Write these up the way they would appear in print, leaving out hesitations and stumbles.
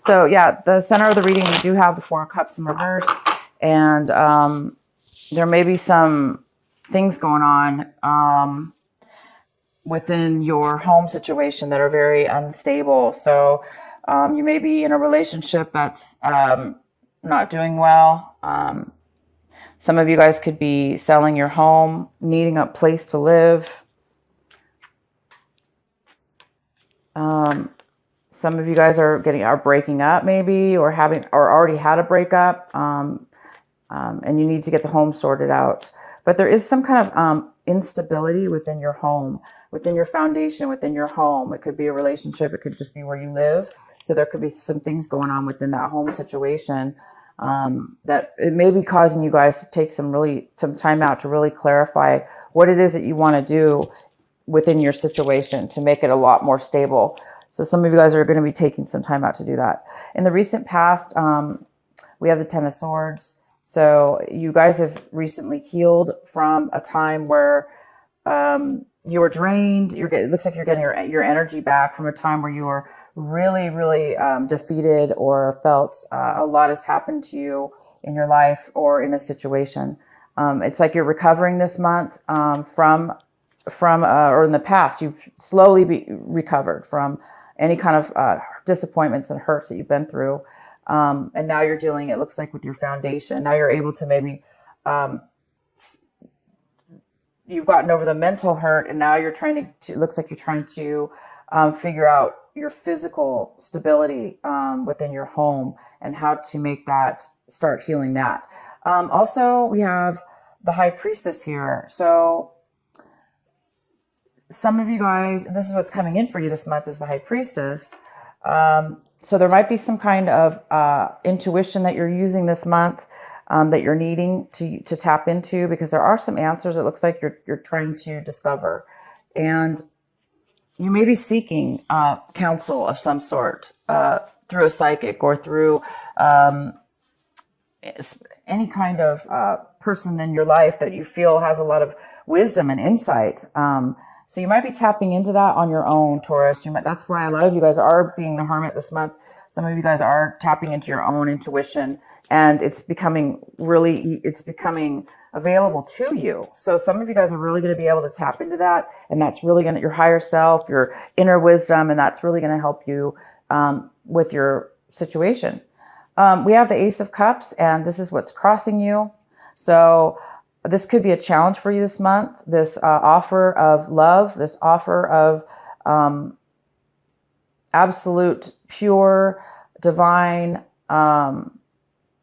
So yeah, the center of the reading, we do have the Four of Cups in reverse, and there may be some things going on within your home situation that are very unstable. So you may be in a relationship that's not doing well. Some of you guys could be selling your home, needing a place to live. Some of you guys are breaking up maybe, or already had a breakup, and you need to get the home sorted out. But there is some kind of instability within your home, within your foundation, within your home. It could be a relationship. It could just be where you live. So there could be some things going on within that home situation that it may be causing you guys to take some time out to really clarify what it is that you want to do within your situation to make it a lot more stable. So some of you guys are going to be taking some time out to do that. In the recent past, we have the Ten of Swords. So you guys have recently healed from a time where you were drained. It looks like you're getting your energy back from a time where you were really, really defeated, or felt a lot has happened to you in your life or in a situation. It's like you're recovering this month from or in the past, you've slowly recovered from any kind of disappointments and hurts that you've been through. And now you're dealing, it looks like, with your foundation. Now you're able to maybe, you've gotten over the mental hurt, and now you're trying to it looks like you're trying to figure out your physical stability within your home and how to start healing that. Also, we have the High Priestess here. So some of you guys, this is what's coming in for you this month, is the High Priestess. So there might be some kind of intuition that you're using this month that you're needing to tap into, because there are some answers it looks like you're trying to discover. And you may be seeking counsel of some sort through a psychic, or through any kind of person in your life that you feel has a lot of wisdom and insight. So you might be tapping into that on your own, Taurus. That's why a lot of you guys are being the hermit this month. Some of you guys are tapping into your own intuition, and it's becoming available to you. So some of you guys are really going to be able to tap into that, and that's really going to, your higher self, your inner wisdom, and that's really going to help you with your situation. We have the Ace of Cups, and this is what's crossing you. So this could be a challenge for you this month. This offer of love, this offer of absolute, pure, divine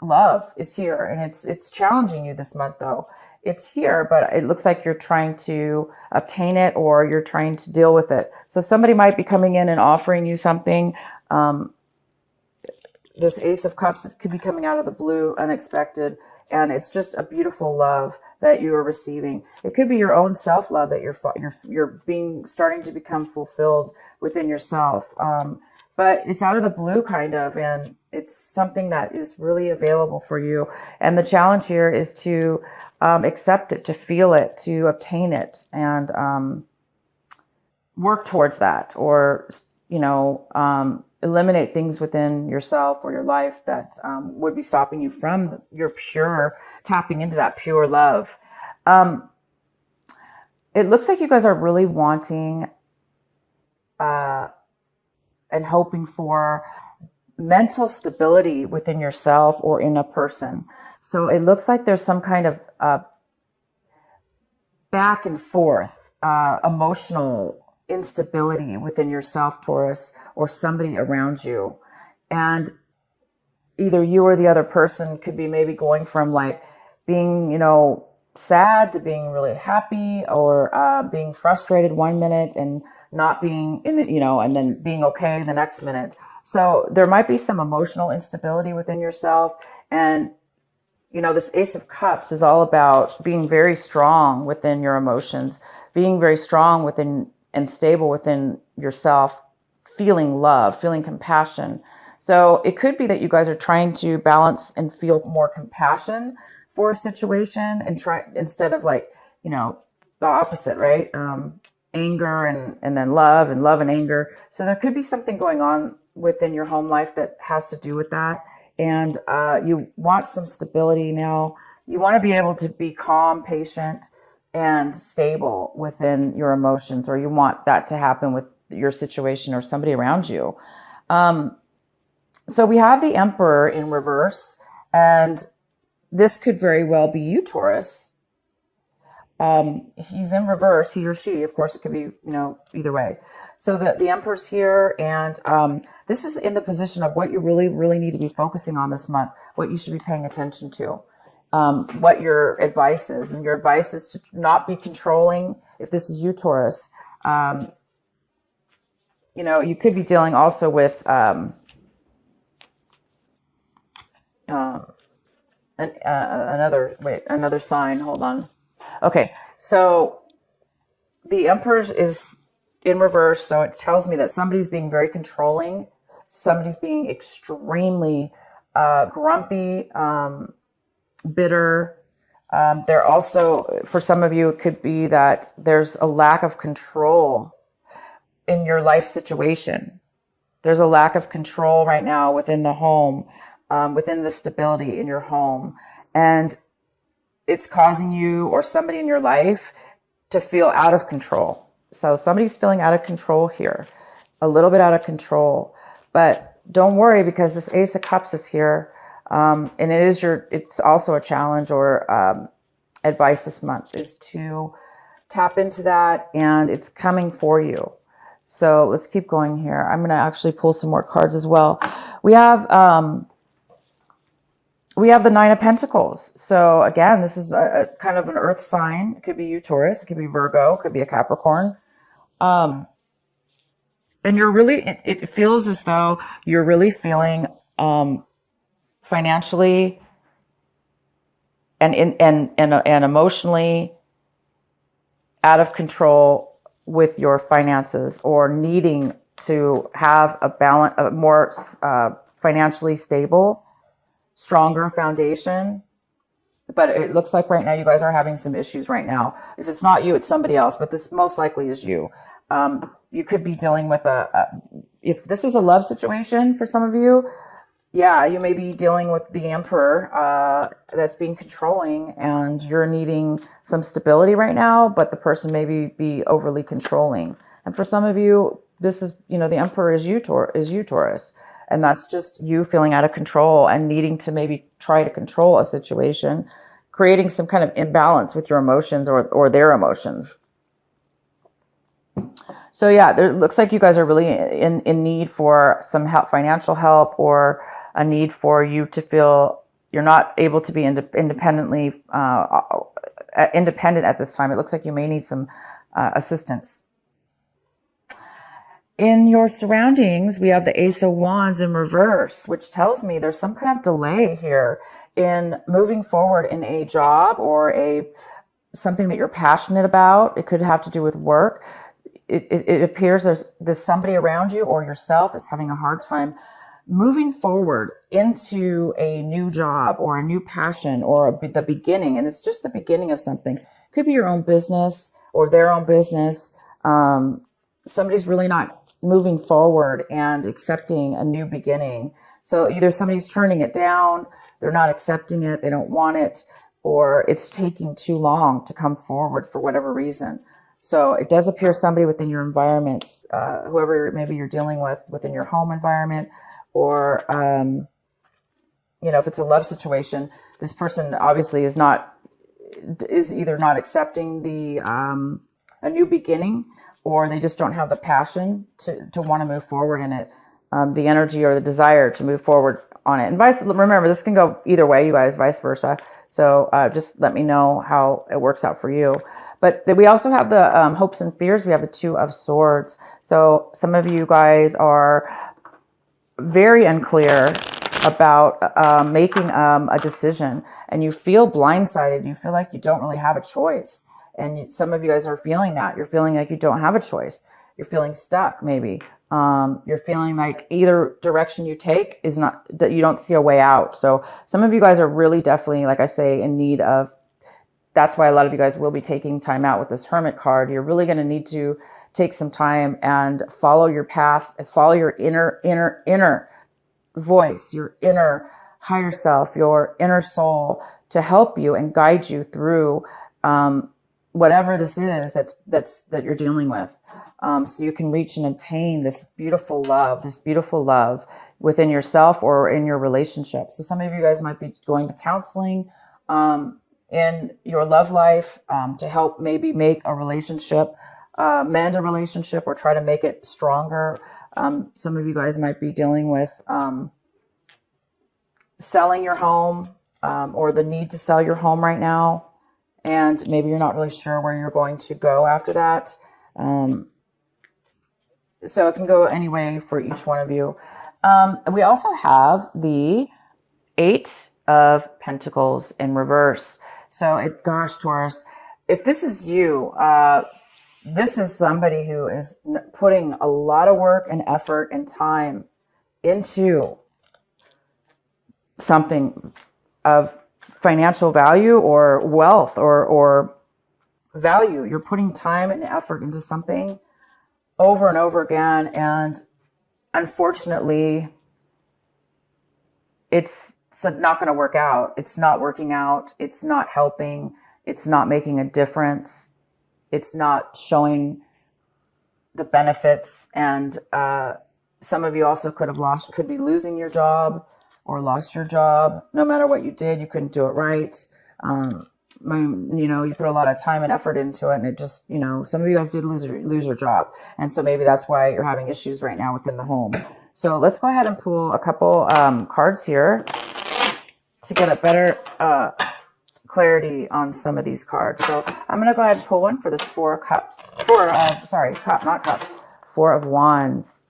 love is here, and it's challenging you this month. Though it's here, but it looks like you're trying to obtain it, or you're trying to deal with it. So somebody might be coming in and offering you something. This Ace of Cups could be coming out of the blue, unexpected, and it's just a beautiful love that you are receiving. It could be your own self-love that you're starting to become fulfilled within yourself. But it's out of the blue, kind of, and it's something that is really available for you. And the challenge here is to accept it, to feel it, to obtain it, and work towards that, or eliminate things within yourself or your life that would be stopping you from your pure tapping into that pure love. It looks like you guys are really wanting and hoping for mental stability within yourself or in a person. So it looks like there's some kind of back and forth emotional instability within yourself, Taurus, or somebody around you. And either you or the other person could be maybe going from like being, sad to being really happy, or being frustrated one minute and not being in it, and then being okay the next minute. So there might be some emotional instability within yourself. And, this Ace of Cups is all about being very strong within your emotions, being very strong within and stable within yourself, feeling love, feeling compassion. So it could be that you guys are trying to balance and feel more compassion for a situation, and try, instead of the opposite, right? Anger and then love and anger. So there could be something going on within your home life that has to do with that. And you want some stability now. You want to be able to be calm, patient, and stable within your emotions, or you want that to happen with your situation or somebody around you. Um, so we have the Emperor in reverse, and this could very well be you, Taurus. He's in reverse, he or she. Of course, it could be, either way. So the Emperor's here, and this is in the position of what you really, really need to be focusing on this month, what you should be paying attention to, what your advice is. And your advice is to not be controlling. If this is you, Taurus, you could be dealing also with another sign. Hold on. Okay, so the Emperor is in reverse, so it tells me that somebody's being very controlling. Somebody's being extremely grumpy, bitter. They're also, for some of you, it could be that there's a lack of control in your life situation. There's a lack of control right now within the home, within the stability in your home. And it's causing you or somebody in your life to feel out of control. So somebody's feeling out of control here, a little bit out of control. But don't worry, because this Ace of Cups is here. And it's also a challenge or advice this month is to tap into that, and it's coming for you. So let's keep going here. I'm going to actually pull some more cards as well. We have the Nine of Pentacles. So again, this is a kind of an earth sign. It could be you, Taurus. It could be Virgo. It could be a Capricorn. And you're really, it feels as though you're really feeling financially and emotionally out of control with your finances, or needing to have a more financially stable, stronger foundation. But it looks like right now you guys are having some issues right now. If it's not you, it's somebody else, but this most likely is you. You could be dealing with if this is a love situation for some of you, yeah, you may be dealing with the Emperor that's being controlling, and you're needing some stability right now, but the person may be overly controlling. And for some of you, this is, the Emperor is you, Taurus. And that's just you feeling out of control and needing to maybe try to control a situation, creating some kind of imbalance with your emotions or their emotions. So yeah, it looks like you guys are really in need for some help, financial help, or a need for you to feel you're not able to be independent at this time. It looks like you may need some assistance. In your surroundings, we have the Ace of Wands in reverse, which tells me there's some kind of delay here in moving forward in a job or something that you're passionate about. It could have to do with work. It appears there's somebody around you or yourself is having a hard time moving forward into a new job or a new passion or the beginning. And it's just the beginning of something. It could be your own business or their own business. Somebody's really not moving forward and accepting a new beginning. So either somebody's turning it down, they're not accepting it, they don't want it, or it's taking too long to come forward for whatever reason. So it does appear somebody within your environment, whoever maybe you're dealing with within your home environment, or, if it's a love situation, this person obviously is either not accepting a new beginning, or they just don't have the passion to want to move forward in it, the energy or the desire to move forward on it. And remember, this can go either way, you guys, vice versa. So just let me know how it works out for you. But we also have the hopes and fears. We have the Two of Swords. So some of you guys are very unclear about making a decision, and you feel blindsided. You feel like you don't really have a choice. And some of you guys are feeling that. You're feeling like you don't have a choice. You're feeling stuck, maybe. You're feeling like either direction you take is not, that you don't see a way out. So some of you guys are really definitely, like I say, in need of, that's why a lot of you guys will be taking time out with this Hermit card. You're really going to need to take some time and follow your path and follow your inner voice, your inner higher self, your inner soul, to help you and guide you through whatever this is that you're dealing with, so you can reach and attain this beautiful love within yourself or in your relationship. So some of you guys might be going to counseling in your love life to help maybe make a relationship, mend a relationship, or try to make it stronger. Some of you guys might be dealing with selling your home, or the need to sell your home right now, and maybe you're not really sure where you're going to go after that. So it can go any way for each one of you. We also have the 8 of Pentacles in reverse. So gosh, Taurus, if this is you, this is somebody who is putting a lot of work and effort and time into something of financial value or wealth or value. You're putting time and effort into something over and over again, and unfortunately it's not going to work out. It's not working out. It's not helping. It's not making a difference. It's not showing the benefits. And some of you also could be losing your job or lost your job. No matter what you did, you couldn't do it right. You put a lot of time and effort into it, and it just, some of you guys did lose your job. And so maybe that's why you're having issues right now within the home. So let's go ahead and pull a couple cards here to get a better clarity on some of these cards. So I'm going to go ahead and pull one for this Four of Wands.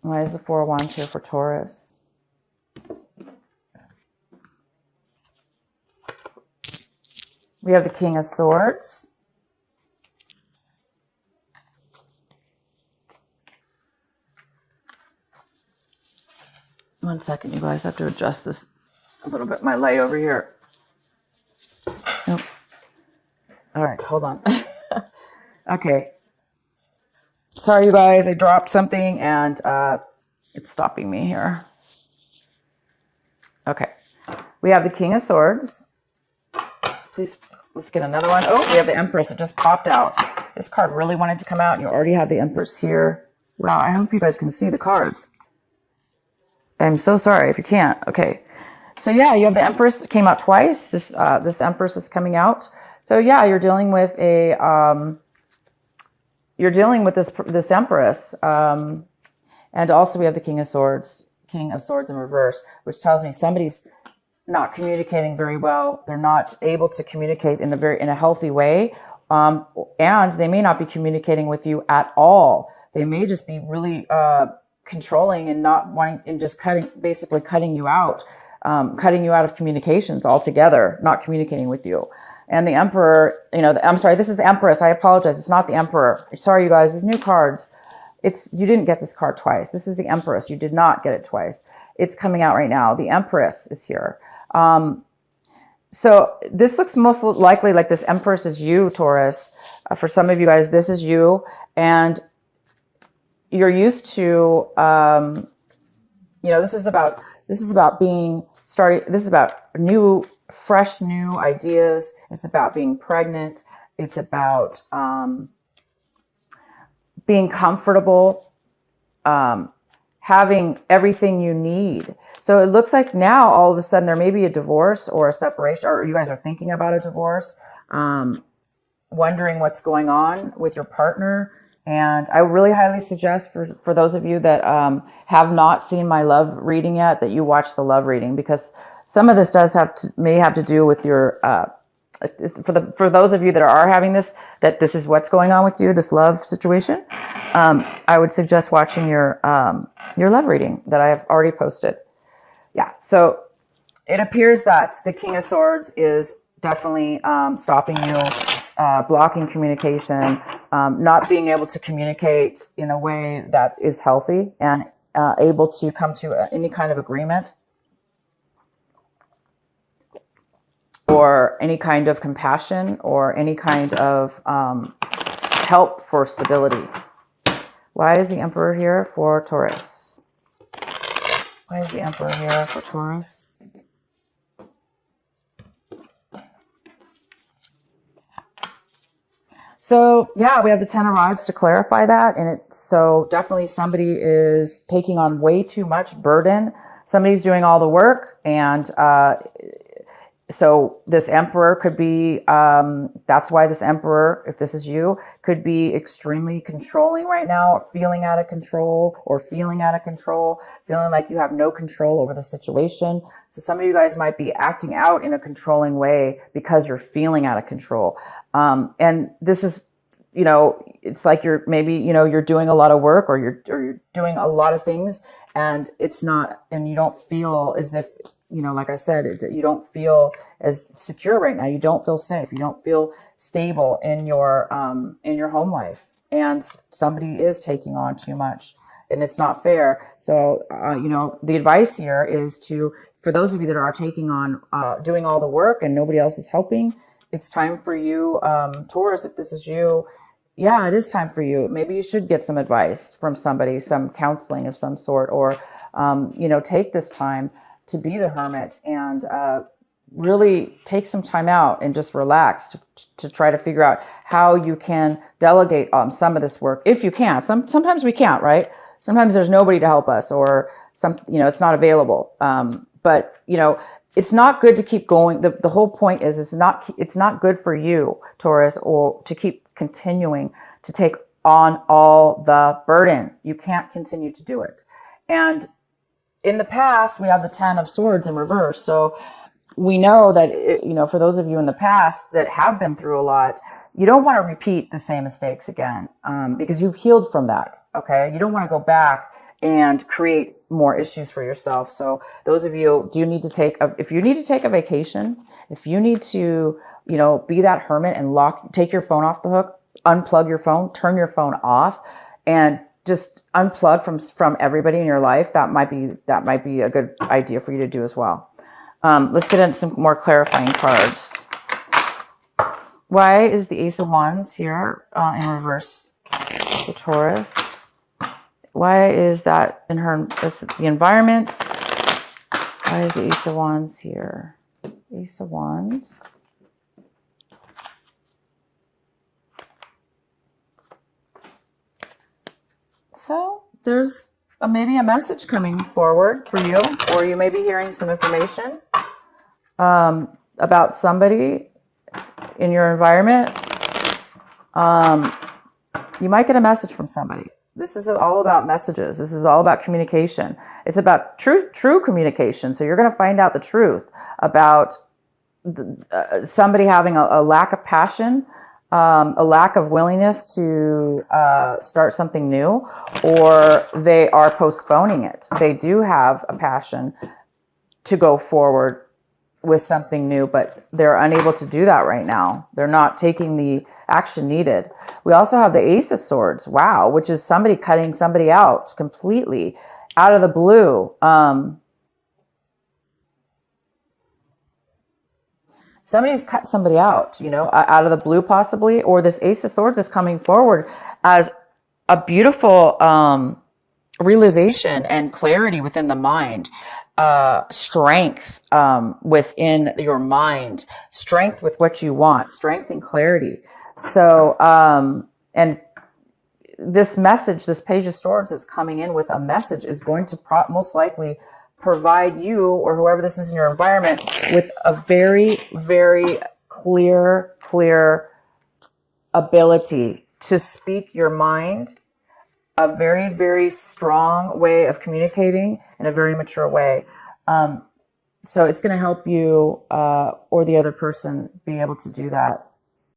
Why is the Four of Wands here for Taurus? We have the King of Swords. One second, you guys. I have to adjust this a little bit. My light over here. Nope. All right, hold on. Okay. Sorry, you guys. I dropped something and it's stopping me here. Okay. We have the King of Swords. Please, let's get another one. Oh, we have the Empress. It just popped out. This card really wanted to come out, and you already have the Empress here. Wow, I hope you guys can see the cards. I'm so sorry if you can't. Okay. So yeah, you have the Empress. It came out twice. This Empress is coming out. So yeah, you're dealing with this Empress. And also we have the King of Swords in reverse, which tells me somebody's not communicating very well. They're not able to communicate in a healthy way. And they may not be communicating with you at all. They may just be really controlling and not wanting, and just basically cutting you out of communications altogether, not communicating with you. And the Emperor, I'm sorry, this is the Empress. I apologize. It's not the Emperor. Sorry, you guys, these new cards. You didn't get this card twice. This is the Empress. You did not get it twice. It's coming out right now. The Empress is here. So this looks most likely like this Empress is you, Taurus. For some of you guys, this is you, and you're used to, this is about fresh new ideas. It's about being pregnant. It's about being comfortable, having everything you need. So it looks like now all of a sudden there may be a divorce or a separation, or you guys are thinking about a divorce, wondering what's going on with your partner. And I really highly suggest for those of you that have not seen my love reading yet, that you watch the love reading, because some of this may have to do with your for those of you that are having this is what's going on with you, this love situation. I would suggest watching your love reading that I have already posted. Yeah, so it appears that the King of Swords is definitely stopping you, blocking communication, not being able to communicate in a way that is healthy and able to come to any kind of agreement. or any kind of compassion or any kind of help for stability. Why is the Emperor here for Taurus? Why is the Emperor here for Taurus? So yeah, we have the Ten of Rods to clarify that, and it's so definitely somebody is taking on way too much burden. Somebody's doing all the work, and so this Emperor could be, that's why this Emperor, if this is you, could be extremely controlling right now, feeling out of control, feeling like you have no control over the situation. So some of you guys might be acting out in a controlling way because you're feeling out of control. And this is, it's like you're maybe, you're doing a lot of work or you're doing a lot of things, and it's not, and you don't feel as if, like I said, you don't feel as secure right now. You don't feel safe. You don't feel stable in your home life, and somebody is taking on too much, and it's not fair. So, the advice here is for those of you that are taking on, doing all the work and nobody else is helping, it's time for you, Taurus, if this is you. Yeah, it is time for you. Maybe you should get some advice from somebody, some counseling of some sort, or, take this time to be the hermit and really take some time out and just relax to try to figure out how you can delegate some of this work, if you can. Sometimes we can't, right? Sometimes there's nobody to help us, or it's not available. But it's not good to keep going. The whole point is it's not good for you, Taurus, or to keep continuing to take on all the burden. You can't continue to do it. And in the past, we have the Ten of Swords in reverse. So we know that, for those of you in the past that have been through a lot, you don't want to repeat the same mistakes again, because you've healed from that. Okay. You don't want to go back and create more issues for yourself. So those of you, if you need to take a vacation, if you need to, be that hermit and take your phone off the hook, unplug your phone, turn your phone off, and just unplug from everybody in your life, that might be a good idea for you to do as well. Let's get into some more clarifying cards. Why is the Ace of Wands here in reverse for Taurus? Why is that in the environment? Why is the Ace of Wands here? Ace of Wands. So there's maybe a message coming forward for you, or you may be hearing some information about somebody in your environment. You might get a message from somebody. This is all about messages. This is all about communication. It's about true communication. So you're going to find out the truth about somebody having a lack of passion, a lack of willingness to start something new, or they are postponing it. They do have a passion to go forward with something new, but they're unable to do that right now. They're not taking the action needed. We also have the Ace of Swords, wow, which is somebody cutting somebody out completely out of the blue. Somebody's cut somebody out, out of the blue possibly, or this Ace of Swords is coming forward as a beautiful realization and clarity within the mind, strength within your mind, strength with what you want, strength and clarity. So, and this message, this Page of Swords that's coming in with a message is going to most likely provide you, or whoever this is in your environment, with a very, very clear ability to speak your mind, a very, very strong way of communicating in a very mature way. So it's going to help you or the other person be able to do that.